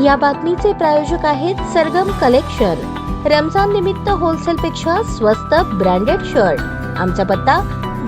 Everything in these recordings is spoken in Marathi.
या बातमीचे प्रायोजक आहेत सरगम कलेक्शन। रमजान निमित्त होलसेल पेक्षा स्वस्त ब्रँडेड शर्ट। आमचा पत्ता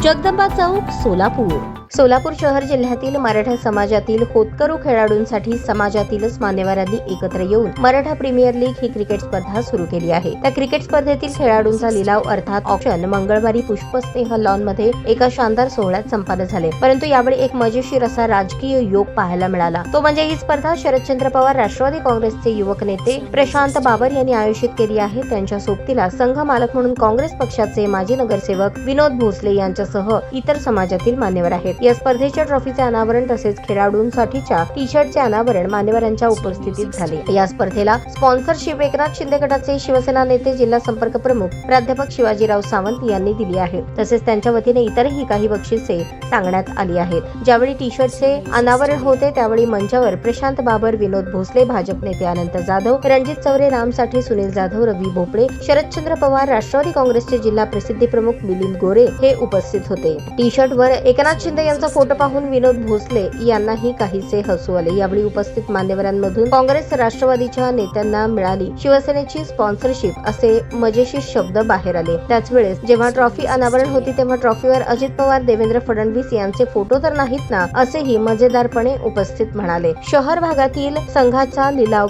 जगदंबा चौक, सोलापूर। सोलापूर शहर जिल्ह्यातील मराठा समाजातील होतकरू खेळाडूंसाठी समाजातीलच मान्यवरांनी एकत्र येऊन मराठा प्रीमियर लीग ही क्रिकेट स्पर्धा सुरू केली आहे। त्या क्रिकेट स्पर्धेतील खेळाडूंचा लिलाव अर्थात ऑक्शन मंगळवारी पुष्पस्नेह लॉन मध्ये एका शानदार सोहळ्यात संपन्न झाले। परंतु यावेळी एक मजेशीर असा राजकीय योग पाहायला मिळाला। तो म्हणजे ही स्पर्धा शरदचंद्र पवार राष्ट्रवादी काँग्रेसचे युवक नेते प्रशांत बाबर यांनी आयोजित केली आहे। त्यांच्या सोबतीला संघ मालक म्हणून काँग्रेस पक्षाचे माजी नगरसेवक विनोद भोसले यांच्यासह इतर समाजातील मान्यवर आहेत। या स्पर्धेच्या ट्रॉफीचे अनावरण तसेच खेळाडूंसाठीच्या टी शर्टचे अनावरण मान्यवरांच्या उपस्थितीत झाले। या स्पर्धेला स्पॉन्सरशिप एकनाथ शिंदे गटाचे शिवसेना नेते जिल्हा संपर्क प्रमुख प्राध्यापक शिवाजीराव सावंत यांनी दिली आहे। तसेच त्यांच्या वतीने इतरही काही बक्षिसे सांगण्यात आली आहेत। ज्यावेळी टी शर्टचे अनावरण होते त्यावेळी मंचावर प्रशांत बाबर, विनोद भोसले, भाजप नेते अनंत जाधव, रणजित चौरे, राम साठी, सुनील जाधव, रवी भोपळे, शरदचंद्र पवार, राष्ट्रवादी काँग्रेसचे जिल्हा प्रसिद्धी प्रमुख मिलिंद गोरे हे उपस्थित होते। टी शर्ट वर एकनाथ शिंदे यांचा फोटो पाहून विनोद भोसले यांनाही काहीसे हसू आले। यावेळी उपस्थित मान्यवरांमधून काँग्रेस राष्ट्रवादीच्या नेत्यांना मिळाली शिवसेनेची स्पॉन्सरशिप असे मजेशीर शब्द बाहेर आले। त्याच वेळेस जेव्हा ट्रॉफी अनावरण होती तेव्हा ट्रॉफीवर अजित पवार, देवेंद्र फडणवीस यांचे फोटो तर नाहीत ना असेही मजेदारपणे उपस्थित म्हणाले। शहरी भागातील संघांच्या लिलाव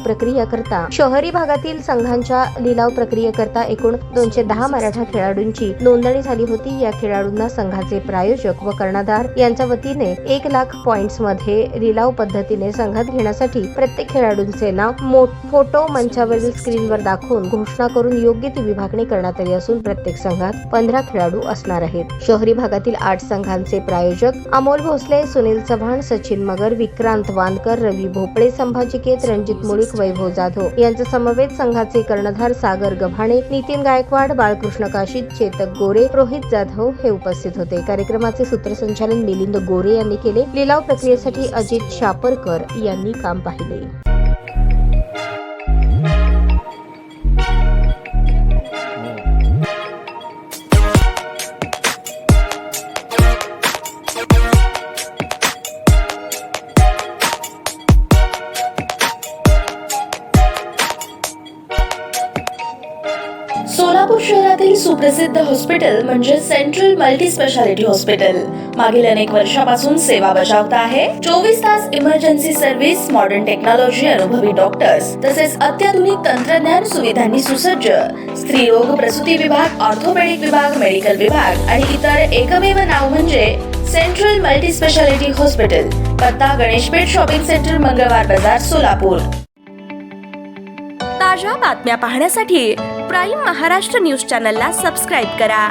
प्रक्रियेकरता एकूण 210 मराठा खेळाडूंची नोंदणी झाली होती। या खेळाडूंना संघाचे प्रायोजक व कर्णधार यांच्या वतीने 1 लाख पॉइंट्स मध्ये लिलाव पद्धतीने संघात घेण्यासाठी प्रत्येक खेळाडूंचे नाव फोटो मंचावरील स्क्रीनवर दाखवून घोषणा करून योग्य ती विभागणी करण्यात आली असून प्रत्येक संघात 15 खेळाडू असणार आहेत। शहरी भागातील 8 संघांचे प्रायोजक अमोल भोसले, सुनील चव्हाण, सचिन मगर, विक्रांत वानकर, रवी भोपळे, संभाजी केत, रणजित मुळीक, वैभव जाधव यांचा समवेत संघाचे कर्णधार सागर गव्हाणे, नितीन गायकवाड, बाळकृष्ण काशीद, चेतक गोरे, रोहित जाधव हे उपस्थित होते। कार्यक्रमाचे सूत्रसंचालन मिलिंद गोरे यांनी केले। लिलाव प्रक्रियेसाठी अजित शापरकर यांनी काम पाहिले। सोलापूर शहरातील सुप्रसिद्ध हॉस्पिटल म्हणजे सेंट्रल मल्टी स्पेशालिटी हॉस्पिटल मागील अनेक वर्षापासून सेवा बजावत आहे। 24 तास इमर्जन्सी सर्व्हिस, मॉडर्न टेक्नॉलॉजी, अनुभवी डॉक्टर्स तसेच अत्याधुनिक तंत्रज्ञान सुविधांनी सुसज्ज स्त्रीरोग, प्रसूती विभाग, ऑर्थोपेडिक विभाग, मेडिकल विभाग आणि इतर एकमेव नाव म्हणजे सेंट्रल मल्टी स्पेशालिटी हॉस्पिटल। पत्ता गणेशपेठ शॉपिंग सेंटर, मंगळवार बाजार, सोलापूर। ताज्या बातम्या पाहण्यासाठी प्राईम महाराष्ट्र न्यूज चॅनलला सबस्क्राईब करा।